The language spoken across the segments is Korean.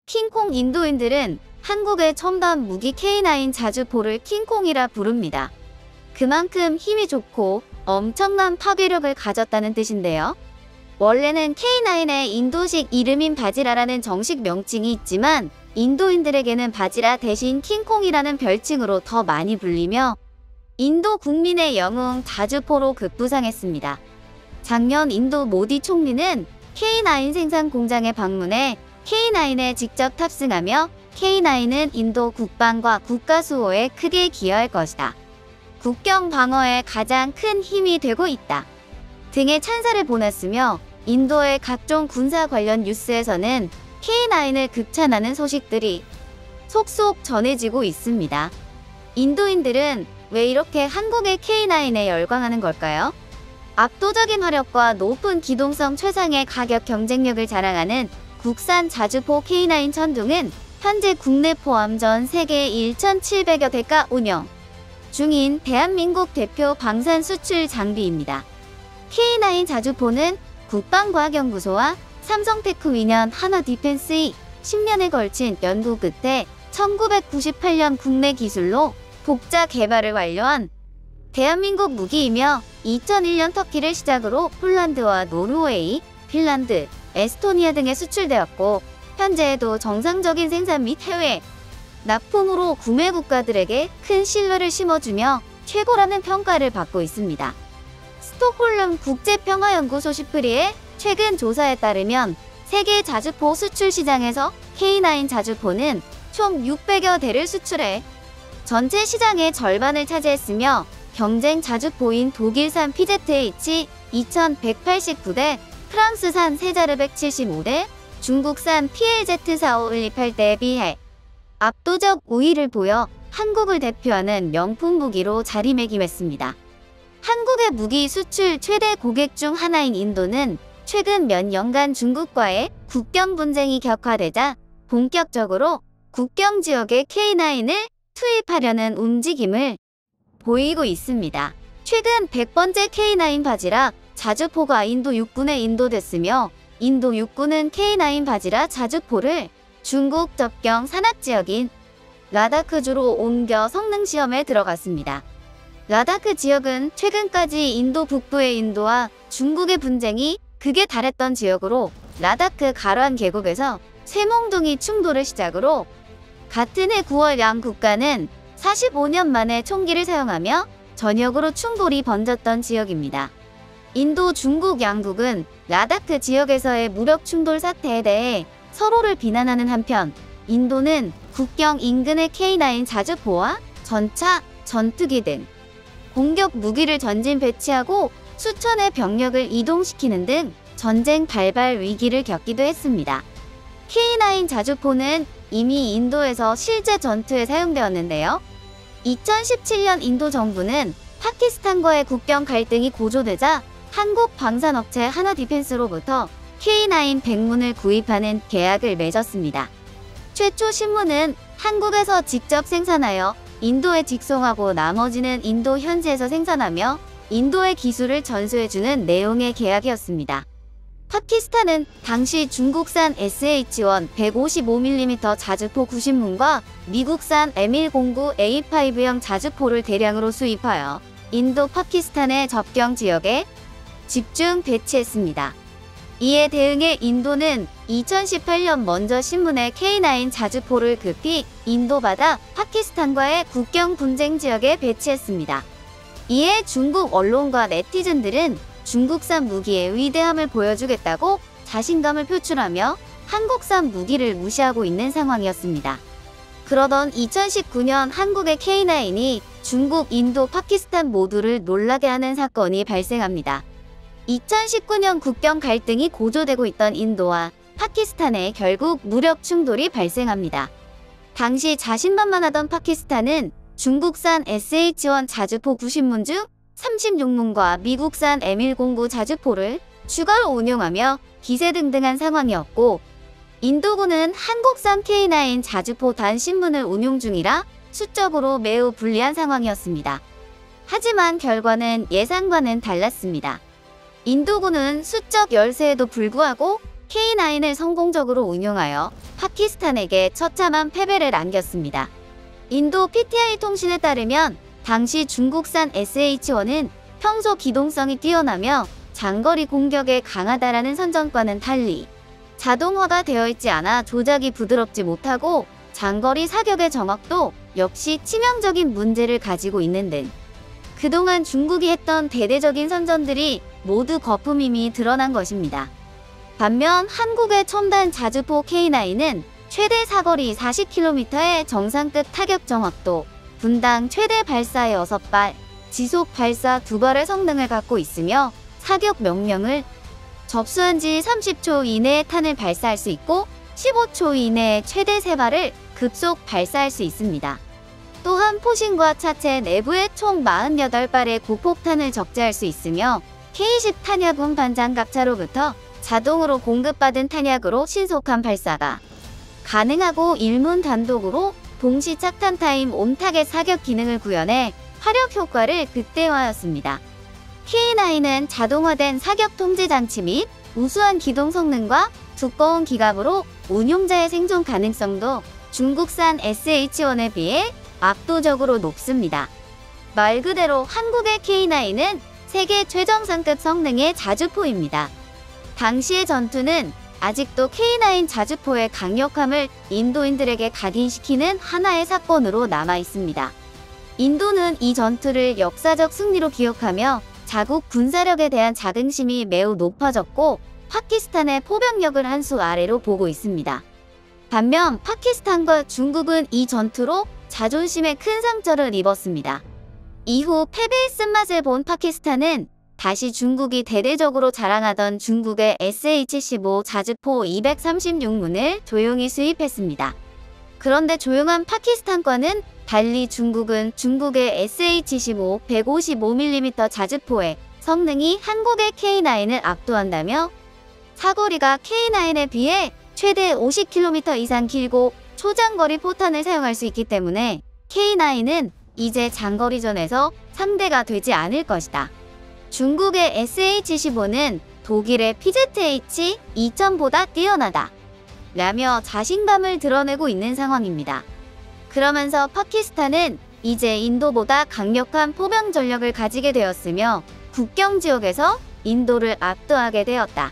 킹콩. 인도인들은 한국의 첨단 무기 K9 자주포를 킹콩이라 부릅니다. 그만큼 힘이 좋고 엄청난 파괴력을 가졌다는 뜻인데요. 원래는 K9의 인도식 이름인 바지라라는 정식 명칭이 있지만 인도인들에게는 바지라 대신 킹콩이라는 별칭으로 더 많이 불리며 인도 국민의 영웅 자주포로 급부상했습니다. 작년 인도 모디 총리는 K9 생산 공장에 방문해 K9에 직접 탑승하며 K9은 인도 국방과 국가 수호에 크게 기여할 것이다, 국경 방어에 가장 큰 힘이 되고 있다 등의 찬사를 보냈으며 인도의 각종 군사 관련 뉴스에서는 K9을 극찬하는 소식들이 속속 전해지고 있습니다. 인도인들은 왜 이렇게 한국의 K9에 열광하는 걸까요? 압도적인 화력과 높은 기동성, 최상의 가격 경쟁력을 자랑하는 국산 자주포 K9 천둥은 현재 국내 포함 전 세계 1,700여 대가 운영 중인 대한민국 대표 방산 수출 장비입니다. K9 자주포는 국방과학연구소와 삼성테크위년 한화디펜스의 10년에 걸친 연구 끝에 1998년 국내 기술로 복자 개발을 완료한 대한민국 무기이며 2001년 터키를 시작으로 폴란드와 노르웨이, 핀란드, 에스토니아 등에 수출되었고 현재에도 정상적인 생산 및 해외 납품으로 구매 국가들에게 큰 신뢰를 심어주며 최고라는 평가를 받고 있습니다. 스톡홀름 국제평화연구소 시프리의 최근 조사에 따르면 세계 자주포 수출 시장에서 K9 자주포는 총 600여 대를 수출해 전체 시장의 절반을 차지했으며 경쟁 자주포인 독일산 PZH 2189대, 프랑스산 세자르 175대, 중국산 PLZ45 128대에 비해 압도적 우위를 보여 한국을 대표하는 명품 무기로 자리매김했습니다. 한국의 무기 수출 최대 고객 중 하나인 인도는 최근 몇 년간 중국과의 국경 분쟁이 격화되자 본격적으로 국경 지역에 K9을 투입하려는 움직임을 보이고 있습니다. 최근 100번째 K9 바지라 자주포가 인도 육군에 인도됐으며 인도 육군은 K9 바지라 자주포를 중국 접경 산악지역인 라다크주로 옮겨 성능시험에 들어갔습니다. 라다크 지역은 최근까지 인도 북부의 인도와 중국의 분쟁이 극에 달했던 지역으로 라다크 가란 계곡에서 쇠몽둥이 충돌을 시작으로 같은 해 9월 양 국가는 45년 만에 총기를 사용하며 전역으로 충돌이 번졌던 지역입니다. 인도, 중국 양국은 라다크 지역에서의 무력 충돌 사태에 대해 서로를 비난하는 한편 인도는 국경 인근의 K9 자주포와 전차, 전투기 등 공격 무기를 전진 배치하고 수천의 병력을 이동시키는 등 전쟁 발발 위기를 겪기도 했습니다. K9 자주포는 이미 인도에서 실제 전투에 사용되었는데요. 2017년 인도 정부는 파키스탄과의 국경 갈등이 고조되자 한국 방산업체 한화디펜스로부터 K9 100문을 구입하는 계약을 맺었습니다. 최초 신문은 한국에서 직접 생산하여 인도에 직송하고 나머지는 인도 현지에서 생산하며 인도의 기술을 전수해주는 내용의 계약이었습니다. 파키스탄은 당시 중국산 SH-1 155mm 자주포 90문과 미국산 M109A5형 자주포를 대량으로 수입하여 인도 파키스탄의 접경 지역에 집중 배치했습니다. 이에 대응해 인도는 2018년 먼저 신문에 K9 자주포를 급히 인도받아 파키스탄과의 국경 분쟁 지역에 배치했습니다. 이에 중국 언론과 네티즌들은 중국산 무기의 위대함을 보여주겠다고 자신감을 표출하며 한국산 무기를 무시하고 있는 상황이었습니다. 그러던 2019년 한국의 K9이 중국, 인도, 파키스탄 모두를 놀라게 하는 사건이 발생합니다. 2019년 국경 갈등이 고조되고 있던 인도와 파키스탄에 결국 무력 충돌이 발생합니다. 당시 자신만만하던 파키스탄은 중국산 SH-1 자주포 90문 중 36문과 미국산 M109 자주포를 추가로 운용하며 기세등등한 상황이었고 인도군은 한국산 K9 자주포 단 10문을 운용 중이라 수적으로 매우 불리한 상황이었습니다. 하지만 결과는 예상과는 달랐습니다. 인도군은 수적 열세에도 불구하고 K9을 성공적으로 운용하여 파키스탄에게 처참한 패배를 안겼습니다. 인도 PTI 통신에 따르면 당시 중국산 SH-1은 평소 기동성이 뛰어나며 장거리 공격에 강하다라는 선전과는 달리 자동화가 되어 있지 않아 조작이 부드럽지 못하고 장거리 사격의 정확도 역시 치명적인 문제를 가지고 있는 등 그동안 중국이 했던 대대적인 선전들이 모두 거품임이 드러난 것입니다. 반면 한국의 첨단 자주포 K9은 최대 사거리 40km의 정상급 타격 정확도, 분당 최대 발사 6발, 지속 발사 2발의 성능을 갖고 있으며 사격 명령을 접수한 지 30초 이내에 탄을 발사할 수 있고 15초 이내에 최대 3발을 급속 발사할 수 있습니다. 또한 포신과 차체 내부에 총 48발의 고폭탄을 적재할 수 있으며 K10 탄약 운반 장갑차로부터 자동으로 공급받은 탄약으로 신속한 발사가 가능하고 일문 단독으로 동시 착탄 타임 온 타겟 사격 기능을 구현해 화력 효과를 극대화하였습니다. K9은 자동화된 사격 통제 장치 및 우수한 기동 성능과 두꺼운 기갑으로 운용자의 생존 가능성도 중국산 SH-1에 비해 압도적으로 높습니다. 말 그대로 한국의 K9은 세계 최정상급 성능의 자주포입니다. 당시의 전투는 아직도 K9 자주포의 강력함을 인도인들에게 각인시키는 하나의 사건으로 남아 있습니다. 인도는 이 전투를 역사적 승리로 기억하며 자국 군사력에 대한 자긍심이 매우 높아졌고 파키스탄의 포병력을 한 수 아래로 보고 있습니다. 반면 파키스탄과 중국은 이 전투로 자존심에 큰 상처를 입었습니다. 이후 패배의 쓴맛을 본 파키스탄은 다시 중국이 대대적으로 자랑하던 중국의 SH-15 자주포 236문을 조용히 수입했습니다. 그런데 조용한 파키스탄과는 달리 중국은 중국의 SH-15 155mm 자주포의 성능이 한국의 K9을 압도한다며 사거리가 K9에 비해 최대 50km 이상 길고 초장거리 포탄을 사용할 수 있기 때문에 K9은 이제 장거리전에서 상대가 되지 않을 것이다. 중국의 SH-15는 독일의 PZH-2000보다 뛰어나다 라며 자신감을 드러내고 있는 상황입니다. 그러면서 파키스탄은 이제 인도보다 강력한 포병 전력을 가지게 되었으며 국경 지역에서 인도를 압도하게 되었다.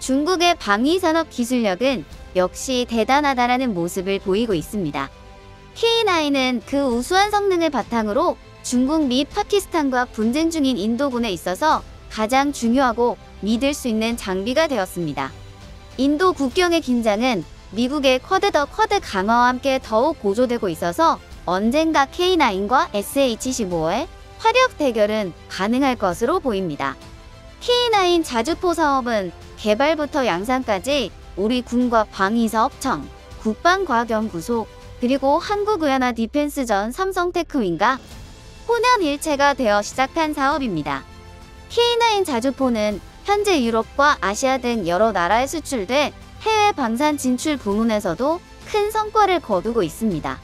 중국의 방위산업 기술력은 역시 대단하다라는 모습을 보이고 있습니다. K9은 그 우수한 성능을 바탕으로 중국 및 파키스탄과 분쟁 중인 인도군에 있어서 가장 중요하고 믿을 수 있는 장비가 되었습니다. 인도 국경의 긴장은 미국의 쿼드 더 쿼드 강화와 함께 더욱 고조되고 있어서 언젠가 K9과 SH-15의 화력 대결은 가능할 것으로 보입니다. K9 자주포 사업은 개발부터 양산까지 우리 군과 방위사업청, 국방과학연구소, 그리고 한국의연화 디펜스전 삼성테크윈과 혼연일체가 되어 시작한 사업입니다. K9 자주포는 현재 유럽과 아시아 등 여러 나라에 수출돼 해외 방산 진출 부문에서도 큰 성과를 거두고 있습니다.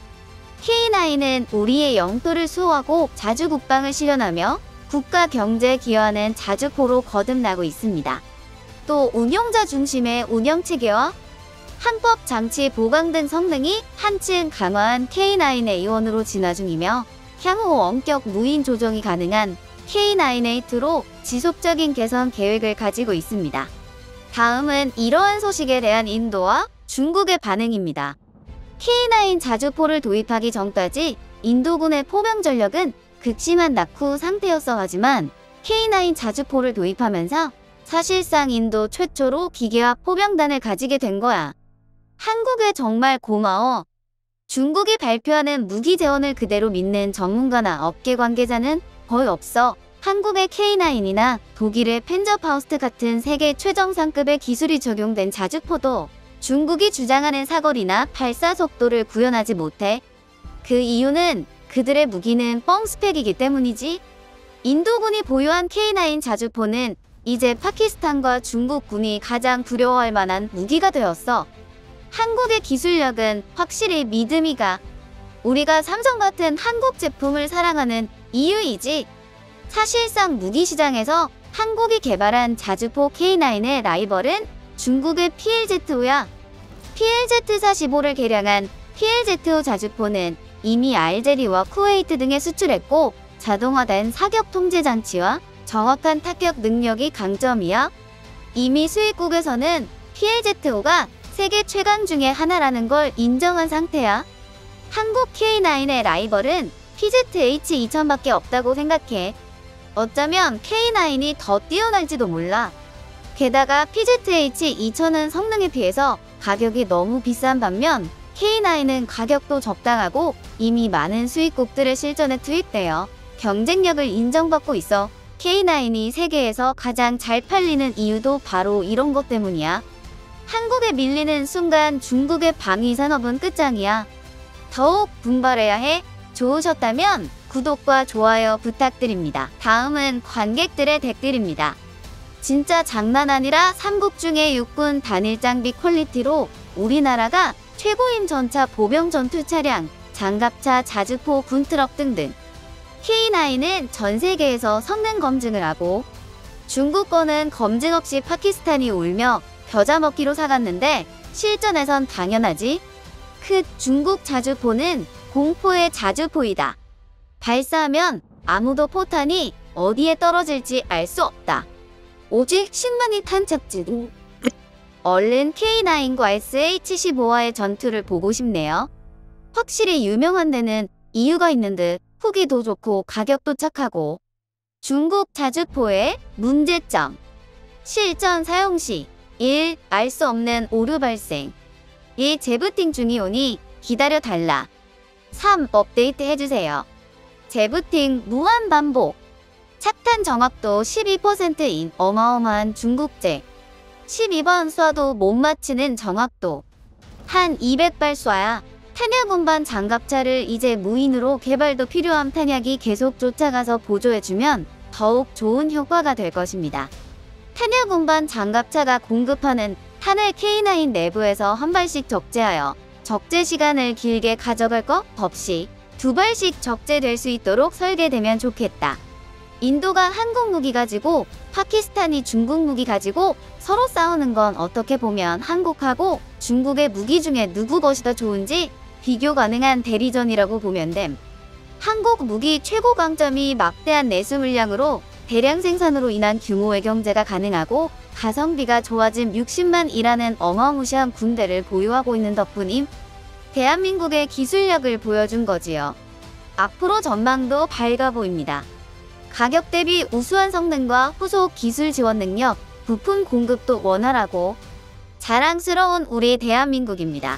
K9은 우리의 영토를 수호하고 자주 국방을 실현하며 국가 경제에 기여하는 자주포로 거듭나고 있습니다. 또 운용자 중심의 운영체계와 항법 장치 보강 등 성능이 한층 강화한 K9 A1으로 진화 중이며 향후 원격 무인 조정이 가능한 K9A2로 지속적인 개선 계획을 가지고 있습니다. 다음은 이러한 소식에 대한 인도와 중국의 반응입니다. K9 자주포를 도입하기 전까지 인도군의 포병 전력은 극심한 낙후 상태였어 하지만 K9 자주포를 도입하면서 사실상 인도 최초로 기계화 포병단을 가지게 된 거야. 한국에 정말 고마워. 중국이 발표하는 무기 재원을 그대로 믿는 전문가나 업계 관계자는 거의 없어. 한국의 K9이나 독일의 펜저파우스트 같은 세계 최정상급의 기술이 적용된 자주포도 중국이 주장하는 사거리나 발사 속도를 구현하지 못해. 그 이유는 그들의 무기는 뻥 스펙이기 때문이지. 인도군이 보유한 K9 자주포는 이제 파키스탄과 중국군이 가장 두려워할 만한 무기가 되었어. 한국의 기술력은 확실히 믿음이 가. 우리가 삼성 같은 한국 제품을 사랑하는 이유이지. 사실상 무기 시장에서 한국이 개발한 자주포 K9의 라이벌은 중국의 PLZ-5야. PLZ-45를 개량한 PLZ-5 자주포는 이미 알제리와 쿠웨이트 등에 수출했고 자동화된 사격 통제 장치와 정확한 타격 능력이 강점이야. 이미 수입국에서는 PLZ-5가 세계 최강 중의 하나라는 걸 인정한 상태야. 한국 K9의 라이벌은 PZH-2000밖에 없다고 생각해. 어쩌면 K9이 더 뛰어날지도 몰라. 게다가 PZH-2000은 성능에 비해서 가격이 너무 비싼 반면 K9은 가격도 적당하고 이미 많은 수입국들의 실전에 투입되어 경쟁력을 인정받고 있어. K9이 세계에서 가장 잘 팔리는 이유도 바로 이런 것 때문이야. 한국에 밀리는 순간 중국의 방위 산업은 끝장이야. 더욱 분발해야 해. 좋으셨다면 구독과 좋아요 부탁드립니다. 다음은 관객들의 댓글입니다. 진짜 장난 아니라 삼국 중의 육군 단일 장비 퀄리티로 우리나라가 최고임 전차 보병 전투 차량, 장갑차, 자주포, 군트럭 등등. K9은 전 세계에서 성능 검증을 하고 중국 거는 검증 없이 파키스탄이 울며 겨자 먹기로 사갔는데 실전에선 당연하지. 중국 자주포는 공포의 자주포이다. 발사하면 아무도 포탄이 어디에 떨어질지 알 수 없다. 오직 10만이 탄착지도. 얼른 K9과 SH-15와의 전투를 보고 싶네요. 확실히 유명한 데는 이유가 있는 듯 후기도 좋고 가격도 착하고. 중국 자주포의 문제점. 실전 사용 시 1. 알 수 없는 오류 발생. 2. 재부팅 중이오니 기다려달라. 3. 업데이트 해주세요. 재부팅 무한 반복. 착탄 정확도 12%인 어마어마한 중국제. 12번 쏴도 못 맞히는 정확도. 한 200발 쏴야 탄약 운반 장갑차를 이제 무인으로 개발도 필요한 탄약이 계속 쫓아가서 보조해주면 더욱 좋은 효과가 될 것입니다. 탄약 운반 장갑차가 공급하는 탄을 K9 내부에서 한 발씩 적재하여 적재 시간을 길게 가져갈 것 없이 2발씩 적재될 수 있도록 설계되면 좋겠다. 인도가 한국 무기 가지고 파키스탄이 중국 무기 가지고 서로 싸우는 건 어떻게 보면 한국하고 중국의 무기 중에 누구 것이 더 좋은지 비교 가능한 대리전이라고 보면 됨. 한국 무기 최고 강점이 막대한 내수 물량으로 대량 생산으로 인한 규모의 경제가 가능하고 가성비가 좋아진 60만이라는 어마무시한 군대를 보유하고 있는 덕분임. 대한민국의 기술력을 보여준 거지요. 앞으로 전망도 밝아 보입니다. 가격 대비 우수한 성능과 후속 기술 지원 능력, 부품 공급도 원활하고 자랑스러운 우리 대한민국입니다.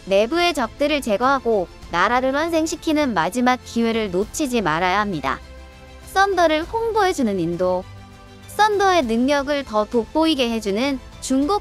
내부의 적들을 제거하고 나라를 완성시키는 마지막 기회를 놓치지 말아야 합니다. 썬더를 홍보해주는 인도, 썬더의 능력을 더 돋보이게 해주는 중국.